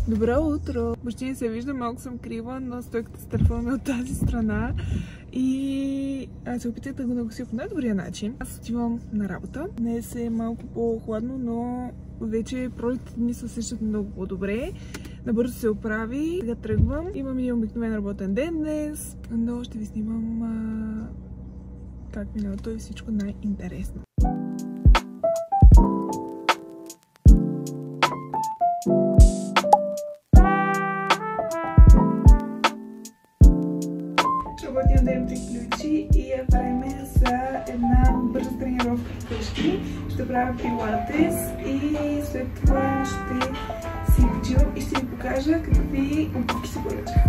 Добро утро! Почти не се вижда, малко съм крива, но стойката с телефона е от тази страна и аз се опитах да го наглася по най-добрия начин. Аз отивам на работа. Днес е малко по-хладно, но вече пролетните дни се усещат много по-добре. Набързо се оправи. Сега тръгвам. Имам един обикновен работен ден днес, но ще ви снимам как минава той и всичко най-интересно. Работният ден приключи и е време за една бърза тренировка вкъщи. Ще правя пилатес и след това ще си почивам и ще ви покажа какви обувки се поръчах.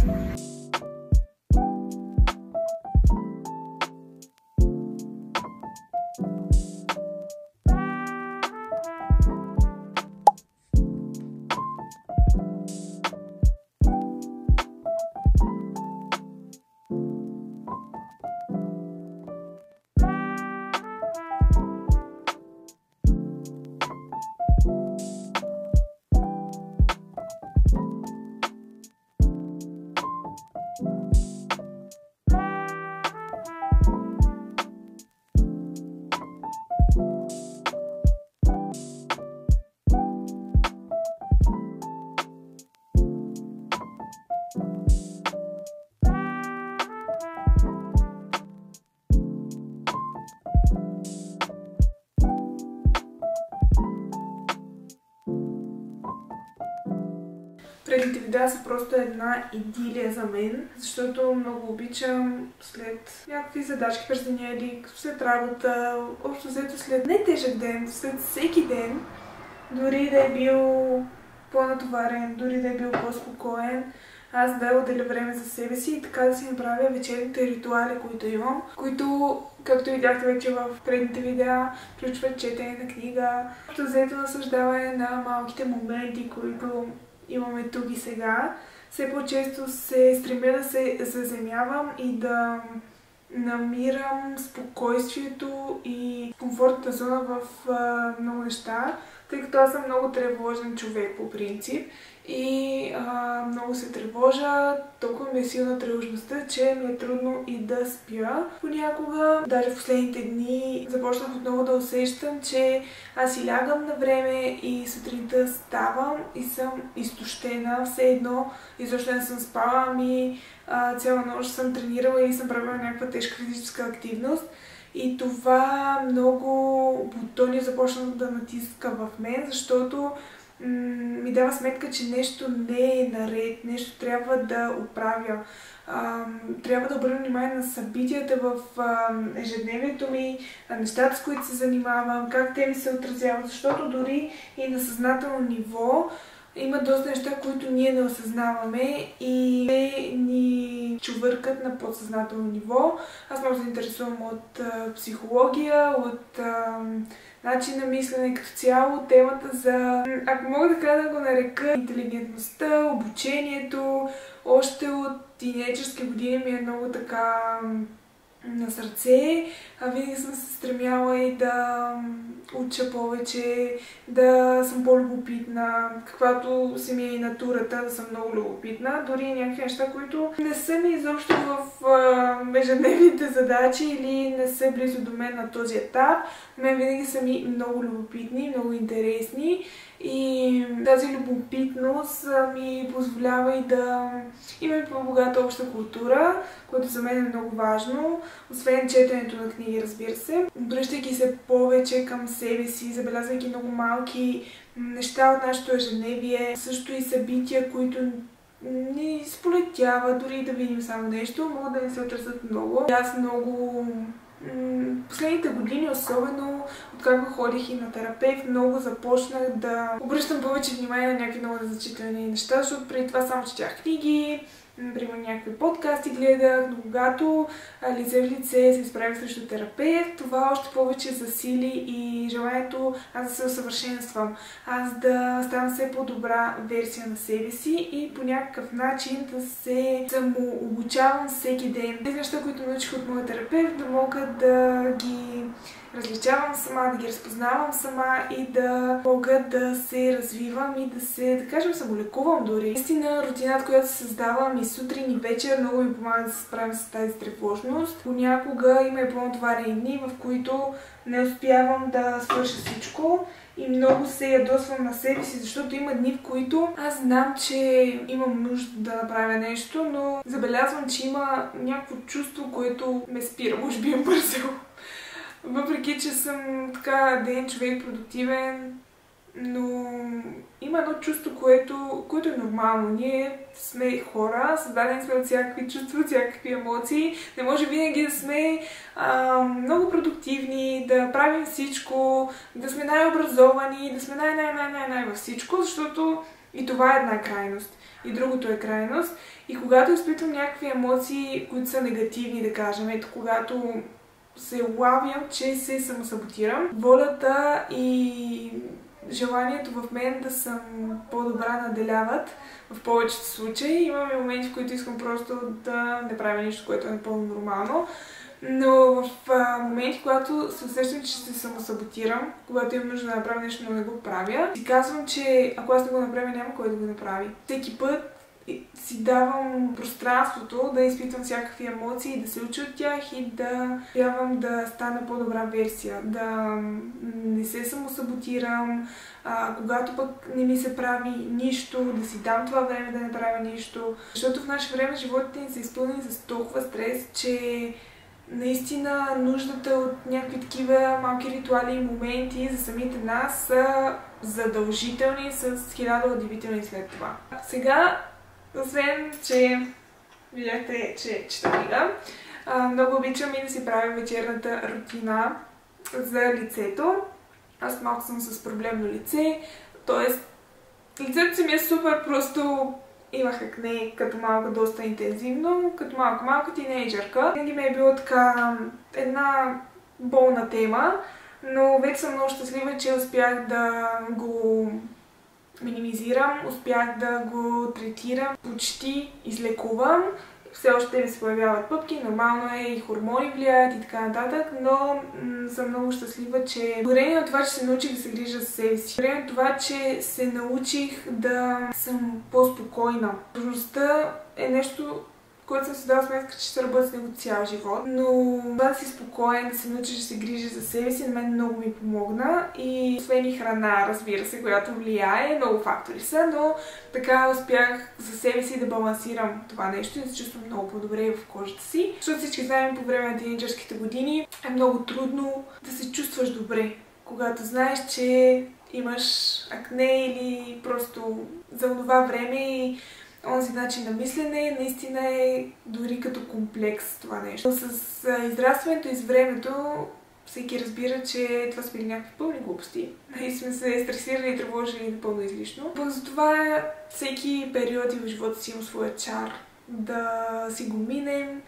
Предните видеа са просто една идилия за мен, защото много обичам след някакви задачки през деня или след работа, общо взето след не тежък ден, след всеки ден, дори да е бил по-натоварен, дори да е бил по-спокоен, аз да отделя време за себе си и така да си направя вечерните ритуали, които имам, които, както видяхте вече в предните видеа, включват четене на книга, общо взето наслаждаване на малките моменти, които имаме тук и сега. Все по-често се стремя да се заземявам и да намирам спокойствието и комфортната зона в много неща, тъй като аз съм много тревожен човек по принцип и много се тревожа, толкова ми е силна тревожността, че ми е трудно и да спя. Понякога, даже в последните дни, започнах отново да усещам, че аз си лягам на време и сутринта ставам и съм изтощена, все едно изобщо не съм спала, цяла нощ съм тренирала и съм правила някаква тежка физическа активност. И това много бутони започна да натиска в мен, защото ми дава сметка, че нещо не е наред, нещо трябва да оправя. Трябва да обърна внимание на събитията в ежедневието ми, нещата, с които се занимавам, как те ми се отразяват, защото дори и на съзнателно ниво има доста неща, които ние не осъзнаваме и те ни чувъркат на подсъзнателно ниво. Аз много се интересувам от психология, от начин на мислене като цяло, темата за, ако мога така да го нарека, интелигентността, обучението. Още от тинейджърски години ми е много така на сърце. Винаги съм се стремяла и да уча повече, да съм по-любопитна, каквато си ми е и натурата, да съм много любопитна. Дори някакви неща, които не са ми изобщо в ежедневните задачи или не са близо до мен на този етап. Мен винаги са ми много любопитни, много интересни и тази любопитност ми позволява и да имаме по-богата обща култура, което за мен е много важно, освен четенето на книги, разбира се. Обръщайки се повече към себе си, забелязвайки много малки неща от нашето ежедневие, също и събития, които ни сполетява, дори да видим само нещо, могат да ни се отразят много. Аз много последните години, особено откакто ходих и на терапевт, много започнах да обръщам повече внимание на някакви много незначителни неща, защото преди това само четях книги, например някакви подкасти гледах, но когато лице в лице се изправих срещу терапевт, това още повече засили и желанието аз да се усъвършенствам, аз да ставам все по-добра версия на себе си и по някакъв начин да се самообучавам всеки ден. Тези неща, които научих от моя терапевт, да мога да ги различавам сама, да ги разпознавам сама и да мога да се развивам и да се, да кажем, самолекувам дори. Наистина рутината, която създавам и сутрин и вечер, много ми помага да се справим с тази тревожност. Понякога има и по-натоварени дни, в които не успявам да свърша всичко и много се ядосвам на себе си, защото има дни, в които аз знам, че имам нужда да направя нещо, но забелязвам, че има някакво чувство, което ме спира. Може би е бързо. Въпреки, че съм така ден човек, продуктивен, но има едно чувство, което е нормално. Ние сме хора, създадени сме от всякакви чувства, от всякакви емоции. Не може винаги да сме много продуктивни, да правим всичко, да сме най-образовани, да сме най във всичко, защото и това е една крайност. И другото е крайност. И когато изпитвам някакви емоции, които са негативни, да кажем, ето когато се улавям, че се самосаботирам, волята и желанието в мен да съм по-добра наделяват в повечето случаи. Имаме моменти, в които искам просто да не правя нищо, което е напълно нормално. Но в моменти, когато се усещам, че се самосаботирам, когато имам нужда да направя нещо, но не го правя, си казвам, че ако аз не го направя, няма кой да го направи. Всеки път си давам пространството да изпитвам всякакви емоции, да се уча от тях и да трябвам да стана по-добра версия, да не се самосаботирам, когато пък не ми се прави нищо, да си дам това време да не правя нищо. Защото в наше време животите ни са изпълнени с толкова стрес, че наистина нуждата от някакви такива малки ритуали и моменти за самите нас са задължителни с 1000 удивителни след това. Сега, освен, че видяхте, че чета книга, много обичам и да си правя вечерната рутина за лицето. Аз малко съм с проблемно лице, т.е. лицето си ми е супер, просто имах акне като малка доста интензивно, като малка тинейджърка. Винаги ми е било така една болна тема, но вече съм много щастлива, че успях да го минимизирам, успях да го третирам, почти излекувам. Все още ми се появяват пъпки, нормално е, и хормони влияят и така нататък, но съм много щастлива, че благодарение на това, че се научих да се грижа за себе си, благодарение на това, че се научих да съм по-спокойна. Трудността е нещо, което съм си дала сметка, че ще работя с него цял живот, но това да си спокоен, да се научиш да се грижи за себе си, на мен много ми помогна и освен и храна, разбира се, която влияе, много фактори са, но така успях за себе си да балансирам това нещо и да се чувствам много по-добре в кожата си. Защото всички знаем, по време на тинейджърските години е много трудно да се чувстваш добре, когато знаеш, че имаш акне или просто за това време и онзи начин на мислене наистина е дори като комплекс това нещо. С израстването и с времето всеки разбира, че това са били някакви пълни глупости и сме се стресирали и тревожили напълно излишно. Затова всеки период в живота си има своя чар. Да си го минем,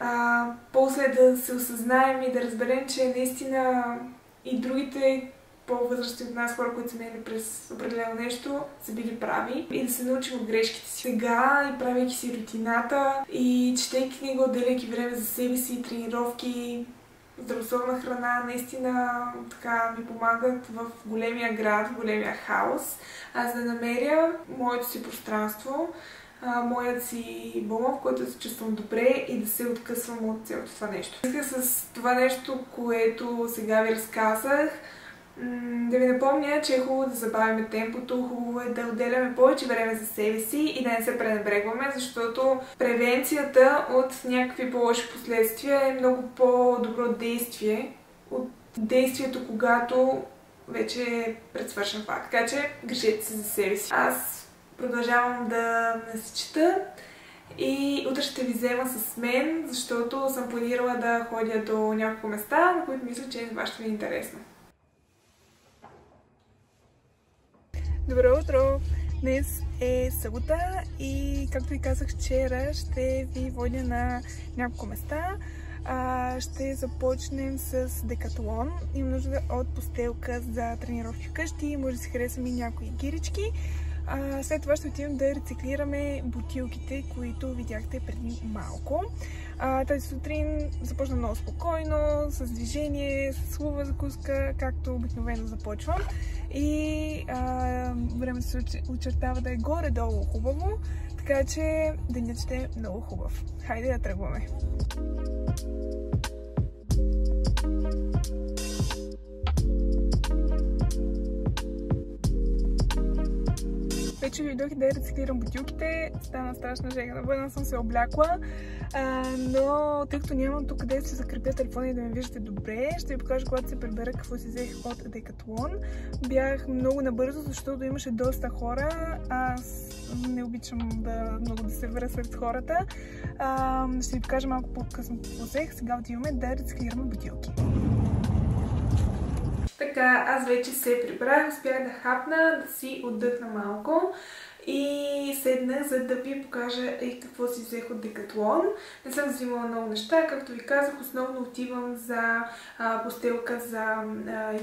после да се осъзнаем и да разберем, че наистина и другите по-възрастни от нас хора, които са минали през определено нещо, са били прави и да се научим от грешките си. Сега, и правейки си рутината, и четейки книга, отделяйки време за себе си, тренировки, здравословна храна, наистина така ми помагат в големия град, в големия хаос. Аз да намеря моето си пространство, моят си бомъл, в който да се чувствам добре и да се откъсвам от цялото това нещо. С това нещо, което сега ви разказах, да ви напомня, че е хубаво да забавяме темпото, хубаво е да отделяме повече време за себе си и да не се пренебрегваме, защото превенцията от някакви по-лоши последствия е много по-добро действие от действието, когато вече е предсвършен факт. Така че грижете се за себе си. Аз продължавам да се чета и утре ще ви взема с мен, защото съм планирала да ходя до няколко места, на които мисля, че това ще ви е интересно. Добро утро! Днес е събота и, както ви казах вчера, ще ви водя на няколко места. Ще започнем с Декатлон. Имам нужда от постелка за тренировки вкъщи. Може да си харесам и някои гирички. След това ще отидем да рециклираме бутилките, които видяхте преди малко. Тази сутрин започна много спокойно, с движение, с хубава закуска, както обикновено започвам. И времето се очертава да е горе-долу хубаво, така че денят ще е много хубав. Хайде да тръгваме! Вече дойдох да рециклирам бутилките, стана страшна жега, навън съм се облякла, но тъй като нямам тук къде да се закрепя телефона и да ме виждате добре, ще ви покажа когато се прибера какво си взех от Decathlon. Бях много набързо, защото имаше доста хора, аз не обичам много да се върна сред хората. Ще ви покажа малко по-късно какво взех, сега отиваме да рециклираме бутилки. Така, аз вече се прибрах, успях да хапна, да си отдъхна малко и седнах, за да ви покажа и какво си взех от Decathlon. Не съм взимала много неща, както ви казах, основно отивам за постелка за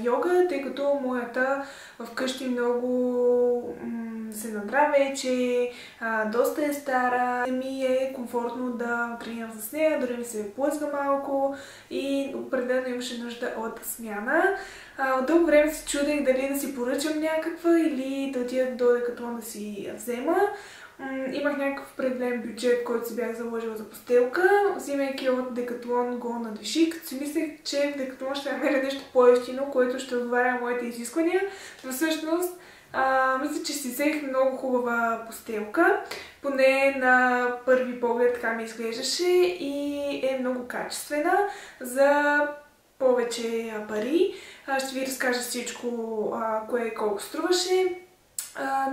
йога, тъй като моята вкъщи много се надра вече, доста е стара, не ми е комфортно да тренирам с нея, дори ми се плъзга малко и определено имаше нужда от смяна. От дълго време се чудех дали да си поръчам някаква или да отида до Decathlon да си взема. Имах някакъв определен бюджет, който си бях заложила за постелка. Взимайки от Decathlon го надвиших, като си мислех, че в Decathlon ще намеря нещо по-евтино, което ще отговаря на моите изисквания. Но всъщност мисля, че си взех много хубава постелка. Поне на първи поглед така ми изглеждаше и е много качествена за повече пари. Ще ви разкажа всичко, кое колко струваше,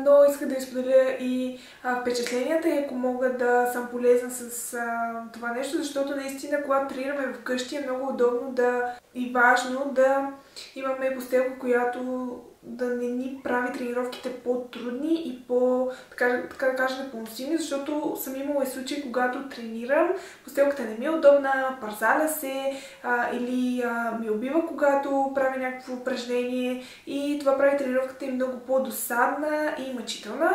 но исках да ви споделя и впечатленията и ако мога да съм полезна с това нещо, защото наистина когато тренираме вкъщи е много удобно и важно да имаме постелка, която да не ни прави тренировките по-трудни и така да кажем, поносими, защото съм имала и случаи, когато тренирам, постелката не ми е удобна, парзаля се или ми убива, когато правя някакво упражнение и това прави тренировката и много по-досадна и мъчителна.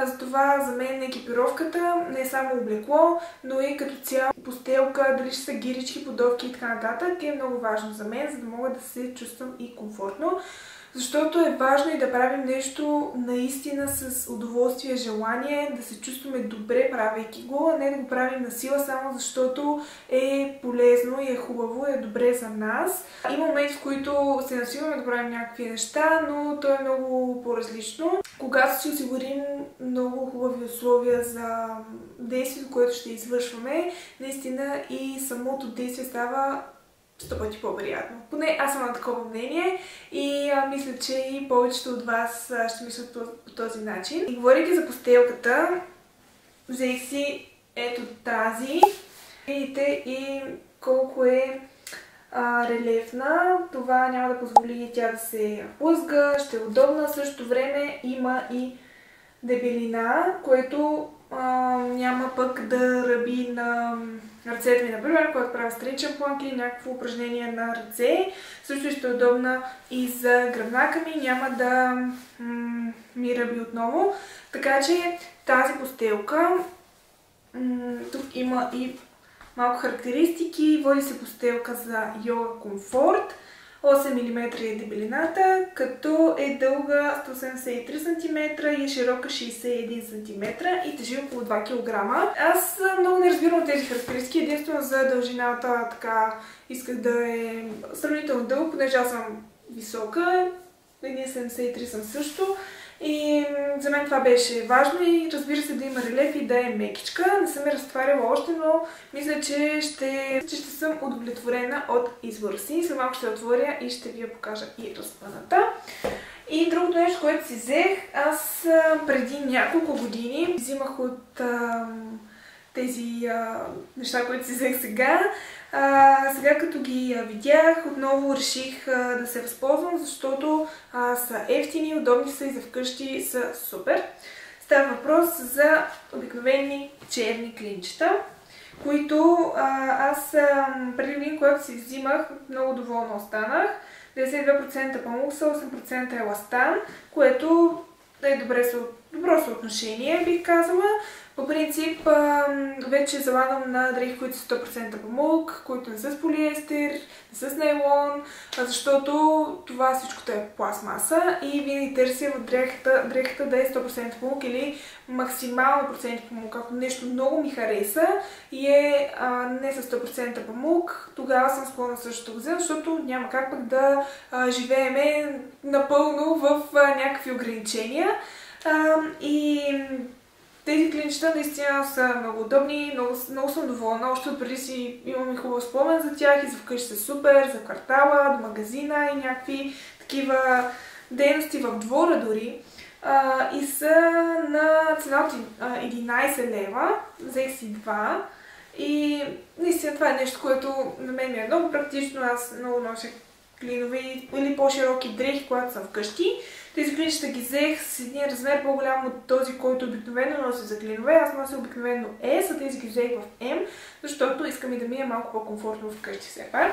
Затова за мен екипировката не е само облекло, но и като цяло постелка, дали ще са гирички, подовки и така нататък е много важно за мен, за да мога да се чувствам и комфортно. Защото е важно и да правим нещо наистина с удоволствие, желание, да се чувстваме добре правейки го, а не да го правим на сила само защото е полезно и е хубаво и е добре за нас. Има моменти, в които се насилваме да правим някакви неща, но то е много по-различно. Когато си осигурим много хубави условия за действието, което ще извършваме, наистина и самото действие става 100 пъти по-приятно. Поне аз съм на такова мнение и мисля, че и повечето от вас ще мислят по този начин. И говорейки за постелката, взех си ето тази. Видите и колко е релефна. Това няма да позволи тя да се плъзга, ще е удобна. В същото време има и дебелина, което няма пък да ръби на ръцете ми, например, когато правя стричен планк или някакво упражнение на ръце. Също ще е удобна и за гръбнака ми, няма да ми ръби отново. Така че тази постелка, тук има и малко характеристики. Води се постелка за йога комфорт. 8 мм е дебелината, като е дълга 173 см и е широка 61 см и тежи около 2 кг. Аз много не разбирам тези характеристики, единствено за дължината така исках да е сравнително дълго, понеже аз съм висока, 1,73 съм също. И за мен това беше важно и разбира се да има релеф и да е мекичка. Не съм я разтваряла още, но мисля, че ще съм удовлетворена от избора си. След малко ще я отворя и ще ви я покажа и разпъната. И другото нещо, което си взех, аз преди няколко години взимах от тези неща, които си взех сега. Сега като ги видях, отново реших да се възползвам, защото са ефтини, удобни са и за вкъщи са супер. Става въпрос за обикновени черни клинчета, които аз преди години, когато си взимах, много доволна останах. 92% памук са, 8% еластан, което е добре се добро съотношение, бих казала. По принцип, вече залагам на дрехи, които са 100% памук, които не са с полиестер, не са с нейлон, защото това всичкото е пластмаса и винаги търся в дрехата да е 100% памук или максимално процент памук. Ако нещо много ми хареса и е не с 100% памук, тогава съм склонна също да го взема, защото няма как пък да живееме напълно в някакви ограничения. И тези клинчета наистина са много удобни, много съм доволна. Още отпреди си имам и хубав спомен за тях и за вкъщи са супер, за квартала, до магазина и някакви такива дейности в двора дори. И са на цена от 11 лева, взех си 2. И наистина това е нещо, което на мен ми е много практично. Аз много нося клинови или по-широки дрехи, когато съм вкъщи. Тези клинчета ги взех с един размер по-голям от този, който обикновено нося за клинове. Аз нося обикновено S, а тези ги взех в M, защото искам и да ми е малко по-комфортно вкъщи все пак.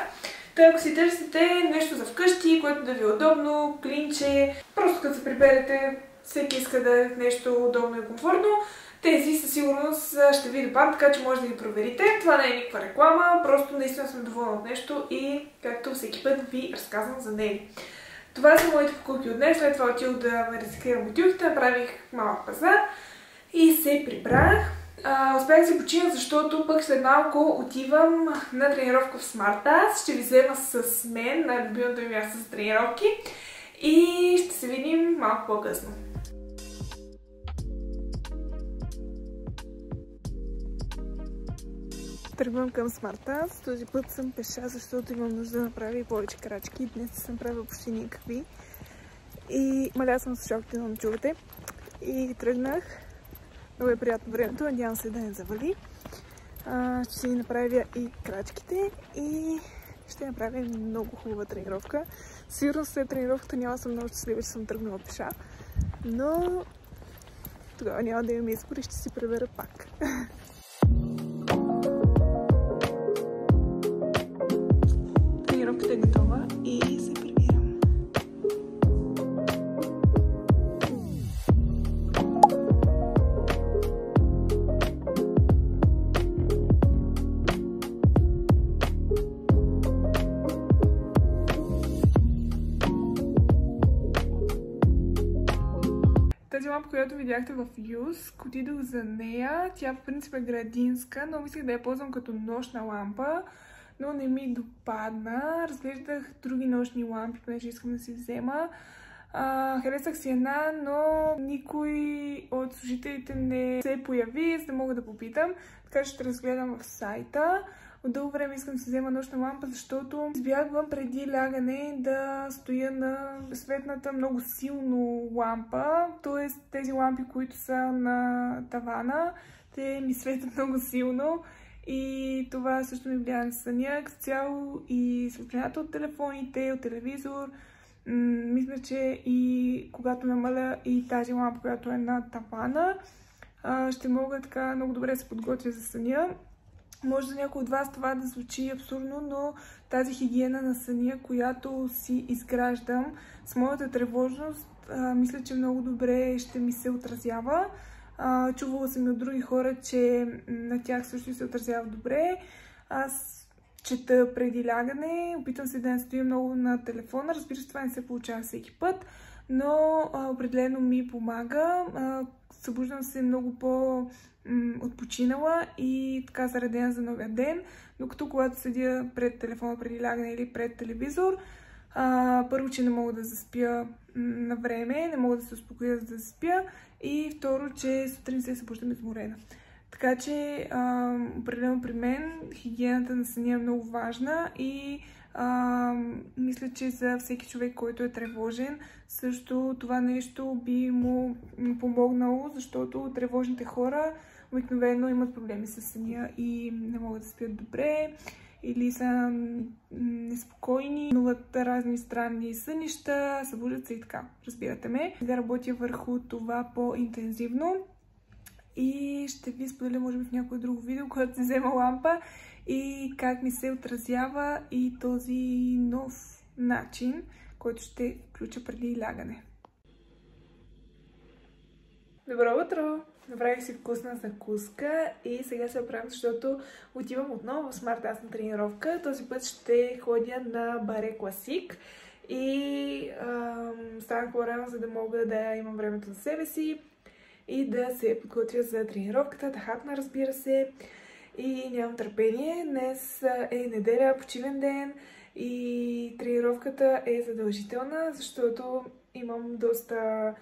Та ако си търсите нещо за вкъщи, което да ви е удобно, клинче, просто като се приберете, всеки иска да е нещо удобно и комфортно, тези със сигурност ще ви допадат, така че може да ги проверите. Това не е никаква реклама, просто наистина съм доволна от нещо и както всеки път ви разказвам за него. Това са моите покупки от днес, след това отидох да ме рециклирам бутилките, направих малък пазар и се прибрах. Успях да се почина, защото пък след малко отивам на тренировка в SmartAss. Ще ви взема с мен на любимото ми място за тренировки и ще се видим малко по-късно. Тръгвам към SmartAss. Този път съм пеша, защото имам нужда да направя и повече крачки. Днес не съм правила почти никакви. И маля съм с шоките на чувате. И тръгнах. Много е приятно времето. Надявам се да не завали. Ще си направя и крачките и ще направя много хубава тренировка. Сигурно след тренировката няма съм много щастлива, че съм тръгнала пеша. Но тогава няма да имам избор и ще си пребера пак. Тренировката е готова и се прибирам. Тази лампа, която видяхте в Юск, отидох за нея. Тя в принцип е градинска, но мислех да я ползвам като нощна лампа, но не ми допадна. Разглеждах други нощни лампи, понеже искам да си взема. Харесах си една, но никой от служителите не се появи, за да мога да попитам. Така че ще разгледам в сайта. От дълго време искам да си взема нощна лампа, защото избягвам преди лягане да стоя на светната много силно лампа. Тоест тези лампи, които са на тавана, те ми светят много силно. И това също ми влияе на съня като цяло и светлината от телефоните, от телевизор. Мисля, че и когато намаля и тази лампа, която е на тавана, ще мога така много добре да се подготвя за съня. Може за някой от вас това да звучи абсурдно, но тази хигиена на съня, която си изграждам с моята тревожност, мисля, че много добре ще ми се отразява. Чувала съм и от други хора, че на тях също се отразява добре. Аз чета преди лягане, опитвам се да не стоя много на телефона. Разбира се, това не се получава всеки път, но определено ми помага. Събуждам се много по-отпочинала и така заредена за новия ден, докато когато седя пред телефона преди лягане или пред телевизор, първо, че не мога да заспя на време, не мога да се успокоя за да заспя и второ, че сутрин се събуждам изморена. Така че определено при мен хигиената на съня е много важна и мисля, че за всеки човек, който е тревожен, също това нещо би му помогнало, защото тревожните хора обикновено имат проблеми с съня и не могат да спят добре или са неспокойни, имат разни странни сънища, събуждат се и така. Разбирате ме. Сега работя върху това по-интензивно и ще ви споделя, може би, в някое друго видео, когато се взема лампа и как ми се отразява и този нов начин, който ще включа преди лягане. Добро утро! Направих си вкусна закуска и сега се оправям, защото отивам отново в Smart Dance на тренировка. Този път ще ходя на Баре Класик и станах по-рано, за да мога да имам времето за себе си и да се подготвя за тренировката, да хапна, разбира се. И нямам търпение. Днес е неделя, почивен ден и тренировката е задължителна, защото имам доста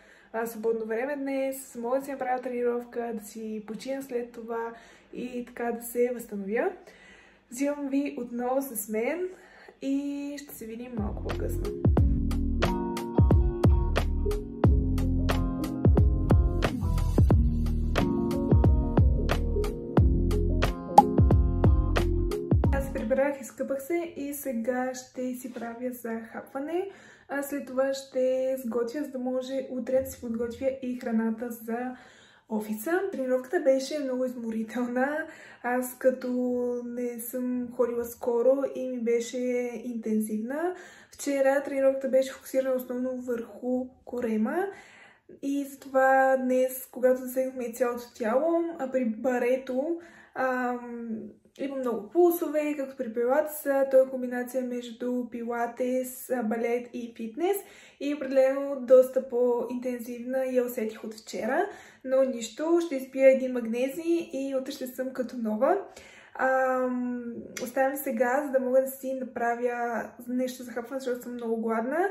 свободно време днес. Мога да си направя тренировка, да си почина след това и така да се възстановя. Взимам ви отново с мен и ще се видим малко по-късно. Прибрах, изкъпах се и сега ще си правя за хапване. А след това ще сготвя, за да може утре да си подготвя и храната за офиса. Тренировката беше много изморителна. Аз като не съм ходила скоро и ми беше интензивна. Вчера тренировката беше фокусирана основно върху корема. И затова днес, когато засегнахме цялото тяло, а при барето има много пулсове, както при пилатеса. Той е комбинация между пилатес, балет и фитнес и определено доста по-интензивна я усетих от вчера, но нищо, ще изпия един магнезий и утре ще съм като нова. Оставям сега, за да мога да си направя нещо за хапване, защото съм много гладна.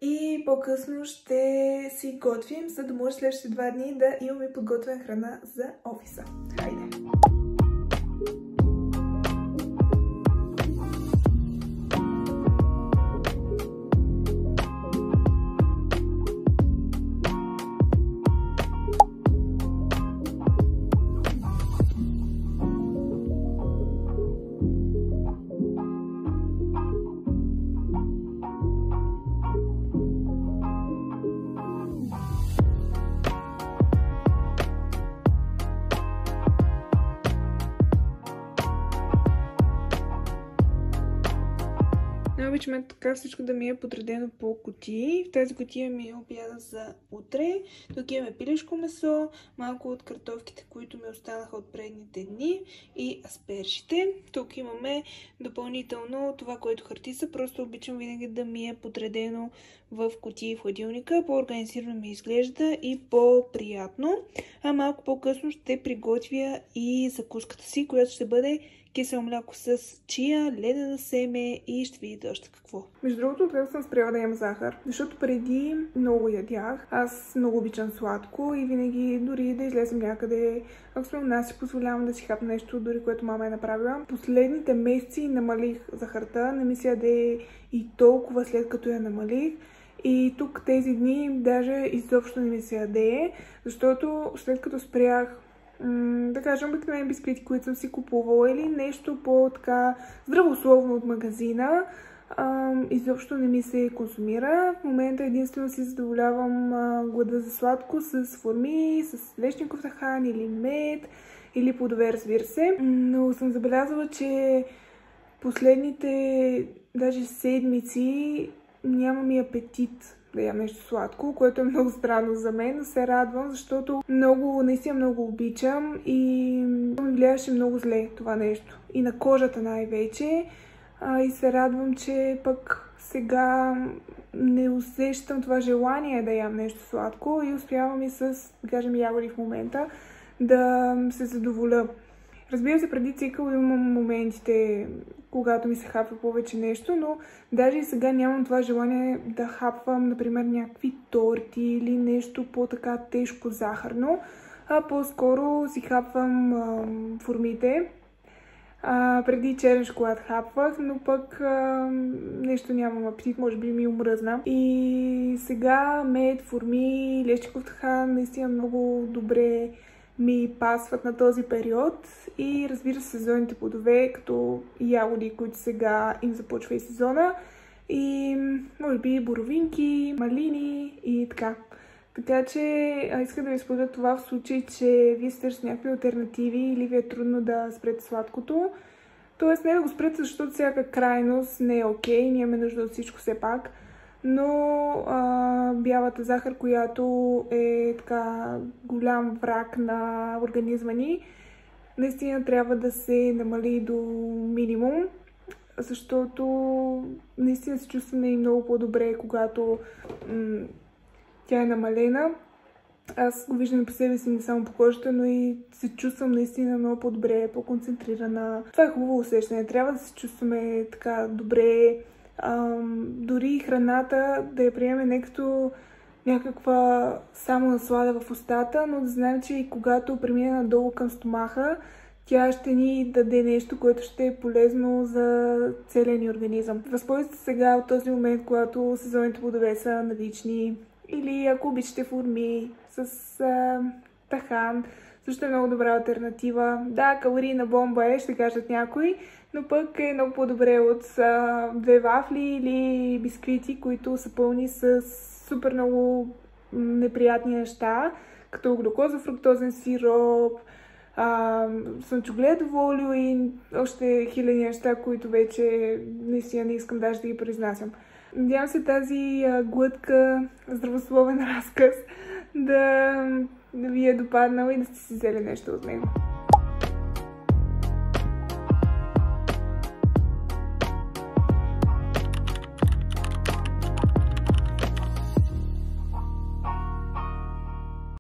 И по-късно ще си готвим, за да може следващите 2 дни да имаме подготвена храна за офиса. Хайде! Обичаме така всичко да ми е подредено по кутии. В тази кутия ми е обяда за утре. Тук имаме пилешко месо, малко от картофките, които ми останаха от предните дни и аспершите. Тук имаме допълнително това, което хартиса. Просто обичам винаги да ми е подредено в кутии в хладилника. По-организирано ми изглежда и по-приятно. А малко по-късно ще приготвя и закуската си, която ще бъде кисело мляко с чия, ледено семе и ще видите още какво. Между другото, откъде съм спряла да ям захар, защото преди много ядях. Аз много обичам сладко и винаги, дори да излезем някъде, ако сме у нас, си позволявам да си хапна нещо, дори което мама е направила. Последните месеци намалих захарта, не ми се яде и толкова след като я намалих. И тук тези дни даже изобщо не ми се яде, защото след като спрях да кажем, обикновени бисквити, които съм си купувала или нещо по-така здравословно от магазина, изобщо не ми се консумира. В момента единствено си задоволявам глада за сладко с форми, с лешников тахан или мед, или плодове, разбира се. Но съм забелязала, че последните даже седмици нямам и апетит да ям нещо сладко, което е много странно за мен, но се радвам, защото наистина много обичам и ми влияеше много зле това нещо. И на кожата най-вече. И се радвам, че пък сега не усещам това желание да ям нещо сладко и успявам и с, да кажем, ягоди в момента да се задоволя. Разбира се, преди цикъл имам моментите, когато ми се хапва повече нещо, но даже и сега нямам това желание да хапвам, например, някакви торти или нещо по-така тежко захарно, а по-скоро си хапвам формите. Преди черен шоколад хапвах, но пък нещо нямам апетит, може би ми омръзна. И сега мед, форми, лещиков тахан наистина много добре ми пасват на този период и разбира се сезонните плодове, като ягоди, които сега им започва и сезона, и може би боровинки, малини и така. Така че искам да ви споделя това в случай, че вие сте с някакви алтернативи или ви е трудно да спрете сладкото. Тоест не да го спрете, защото всяка крайност не е окей, ние имаме нужда от всичко все пак. но бялата захар, която е така голям враг на организма ни, наистина трябва да се намали до минимум, защото наистина се чувстваме и много по-добре, когато тя е намалена. Аз го виждам по себе си, не само по кожата, но и се чувствам наистина много по-добре, по-концентрирана. Това е хубаво усещане. Трябва да се чувстваме така добре. Дори храната да я приемем не като някаква само наслада в устата, но да знаем, че и когато премине надолу към стомаха, тя ще ни даде нещо, което ще е полезно за целия ни организъм. Възползвайте се сега от този момент, когато сезонните плодове са налични, или ако обичате форми с тахан, също е много добра алтернатива. Да, калорийна бомба е, ще кажат някои, но пък е много по-добре от 2 вафли или бисквити, които са пълни с супер много неприятни неща, като глюкоза, фруктозен сироп, слънчогледово олио и още хиляди неща, които вече наистина не искам даже да ги произнасям. Надявам се тази глътка здравословен разказ да ви е допаднал и да сте си взели нещо от него.